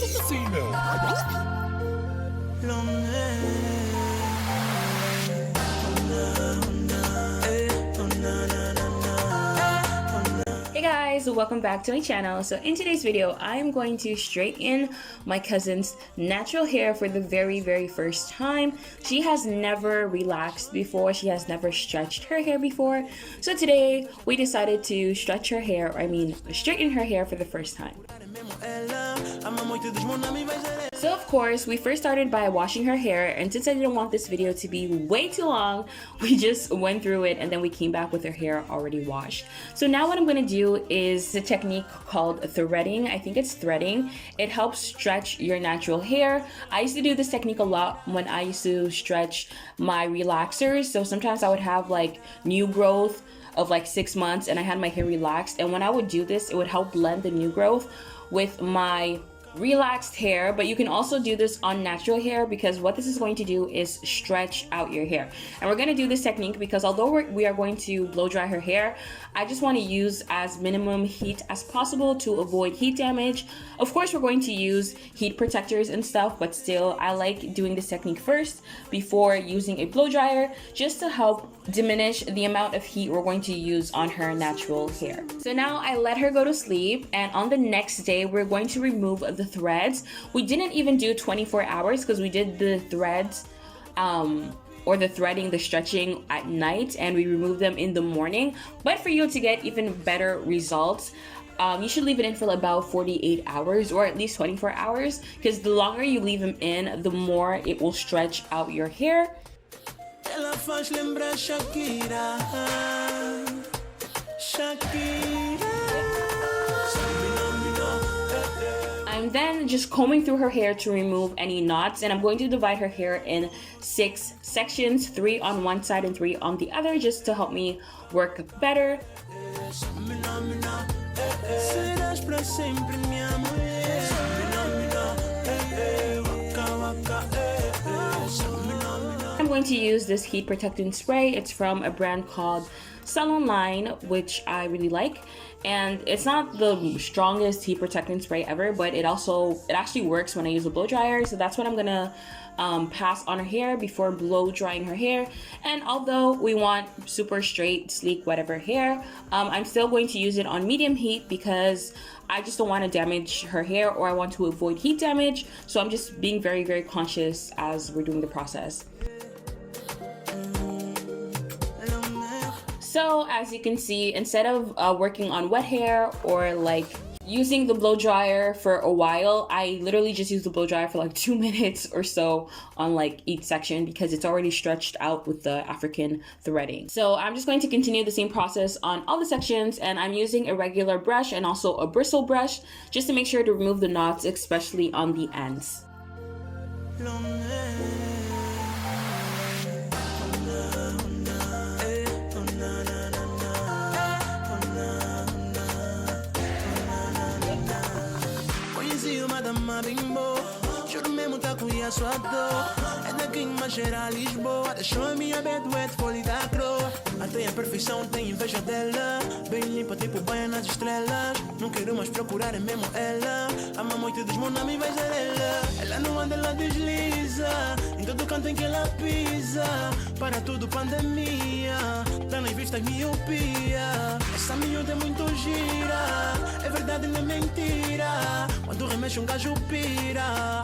Hey guys, welcome back to my channel. So in today's video, I am going to straighten my cousin's natural hair for the very first time. She has never relaxed before. She has never stretched her hair before. So today we decided to stretch her hair, or I mean straighten her hair for the first time. So of course, we first started by washing her hair, and since I didn't want this video to be way too long, we just went through it and then we came back with her hair already washed. So now what I'm going to do is a technique called threading. I think it's threading. It helps stretch your natural hair. I used to do this technique a lot when I used to stretch my relaxers. So sometimes I would have like new growth of like 6 months and I had my hair relaxed, and when I would do this, it would help blend the new growth with my relaxed hair. But you can also do this on natural hair, because what this is going to do is stretch out your hair. And we're going to do this technique because although we are going to blow dry her hair, I just want to use as minimum heat as possible to avoid heat damage. Of course, we're going to use heat protectors and stuff, but still I like doing this technique first before using a blow dryer, just to help diminish the amount of heat we're going to use on her natural hair. So now I let her go to sleep, and on the next day we're going to remove the threads. We didn't even do 24 hours because we did the threads or the threading, the stretching at night, and we removed them in the morning. But for you to get even better results, you should leave it in for about 48 hours or at least 24 hours, because the longer you leave them in, the more it will stretch out your hair. I'm then just combing through her hair to remove any knots, and I'm going to divide her hair in 6 sections, 3 on one side and 3 on the other, just to help me work better. I'm going to use this heat protectant spray. It's from a brand called Salon Line, which I really like, and it's not the strongest heat protectant spray ever, but it actually works when I use a blow dryer. So that's what I'm gonna pass on her hair before blow drying her hair. And although we want super straight, sleek, whatever hair, I'm still going to use it on medium heat because I just don't want to damage her hair, or I want to avoid heat damage. So I'm just being very conscious as we're doing the process. So as you can see, instead of working on wet hair or like using the blow dryer for a while, I literally just use the blow dryer for like 2 minutes or so on like each section, because it's already stretched out with the African threading. So I'm just going to continue the same process on all the sections, and I'm using a regular brush and also a bristle brush just to make sure to remove the knots, especially on the ends. Juro mesmo tá com a sua dor. É daqui mas cheira a Lisboa. Deixou a minha bedwet folha da cor. Até a perfeição tem inveja dela. Bem limpa tipo banha nas estrelas. Não quero mais procurar, é mesmo ela. Ama muito desmona, me vai ser ela. Ela não anda, ela desliza. Em todo canto em que ela pisa. Para tudo pandemia. Tá nas vistas miopia. Essa miúda é muito gira. É verdade, não é mentira. Quando remexe gajo pira.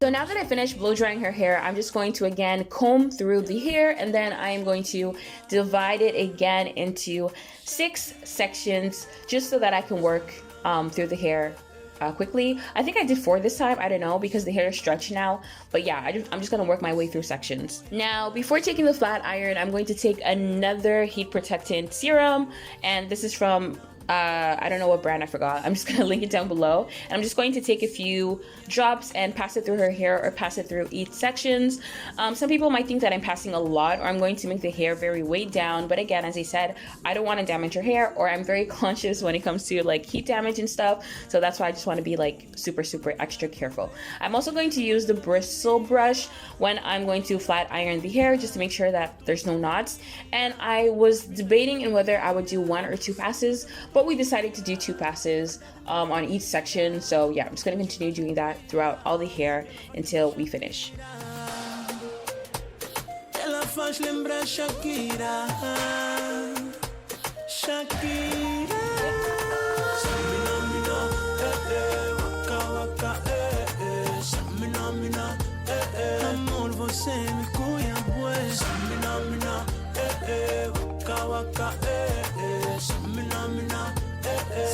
So now that I finished blow drying her hair, I'm just going to again comb through the hair, and then I am going to divide it again into 6 sections, just so that I can work through the hair quickly. I think I did 4 this time, I don't know, because the hair is stretched now. But yeah, I'm just gonna work my way through sections. Now, before taking the flat iron, I'm going to take another heat protectant serum, and this is from I don't know what brand, I forgot. I'm just gonna link it down below, and I'm just going to take a few drops and pass it through her hair, or pass it through each sections. Some people might think that I'm passing a lot, or I'm going to make the hair very weighed down, but again, as I said, I don't want to damage her hair, or I'm very conscious when it comes to like heat damage and stuff, so that's why I just want to be like super extra careful. I'm also going to use the bristle brush when I'm going to flat iron the hair, just to make sure that there's no knots. And I was debating in whether I would do 1 or 2 passes, but but we decided to do 2 passes on each section. So yeah, I'm just gonna continue doing that throughout all the hair until we finish. Ela faz lembrar Shakira, Shakira. Amor, você me cuia, pues.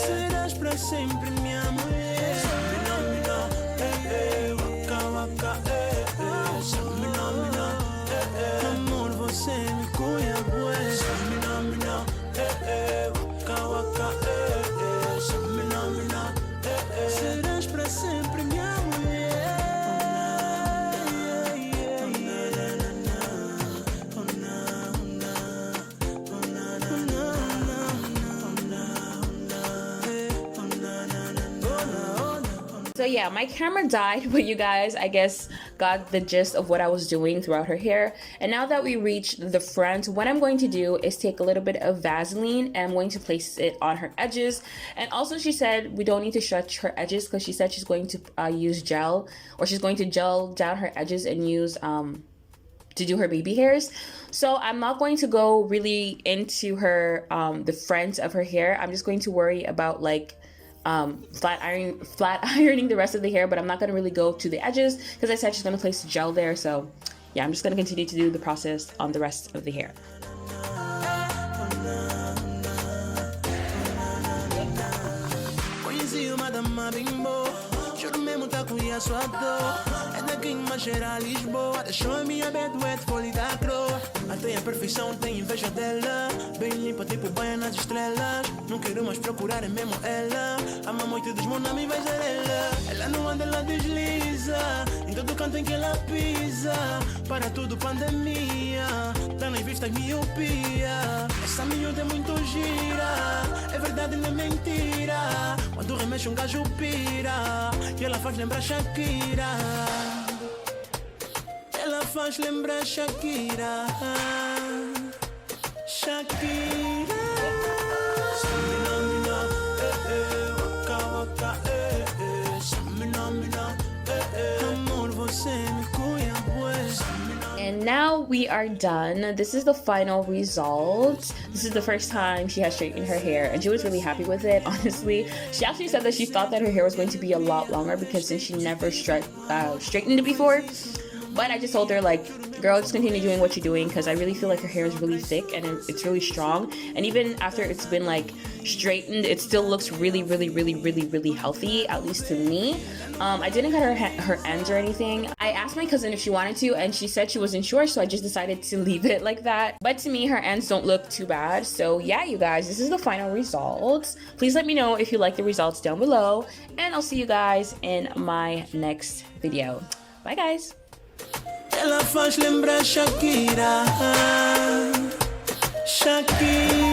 Serás para sempre minha mulher. Amor, você me cuia, pues. Serás para sempre minha mulher. So yeah, my camera died, but you guys, I guess, got the gist of what I was doing throughout her hair. And now that we reached the front, what I'm going to do is take a little bit of Vaseline and I'm going to place it on her edges. And also she said we don't need to stretch her edges because she said she's going to use gel, or she's going to gel down her edges and use to do her baby hairs. So I'm not going to go really into her the front of her hair. I'm just going to worry about like flat ironing the rest of the hair, but I'm not going to really go to the edges because I said she's going to place gel there. So yeah, I'm just going to continue to do the process on the rest of the hair. Quem mais cheira Lisboa, deixou a minha bed wet, folha da croa. Até a perfeição tem inveja dela. Bem limpa, tipo banha nas estrelas. Não quero mais procurar, é mesmo ela. Ama muito desmona, me vai ser ela. Ela não anda, ela desliza. Em todo canto em que ela pisa. Para tudo pandemia. Tá nas vistas miopia. Essa miúda é muito gira. É verdade, não é mentira. Quando remexe gajo pira. E ela faz lembrar Shakira. Ela faz lembrar Shakira, Shakira. Amor, você me cuia, pues. And now we are done. This is the final result. This is the first time she has straightened her hair and she was really happy with it, honestly. She actually said that she thought that her hair was going to be a lot longer because since she never straightened it before. But I just told her, like, girl, just continue doing what you're doing because I really feel like her hair is really thick and it's really strong. And even after it's been like straightened, it still looks really, really, really, really, really healthy, at least to me. I didn't cut her ends or anything. I asked my cousin if she wanted to and she said she wasn't sure, so I just decided to leave it like that. But to me, her ends don't look too bad. So yeah, you guys, this is the final results. Please let me know if you like the results down below and I'll see you guys in my next video. Bye guys. Ela faz lembrar Shakira, Shakira.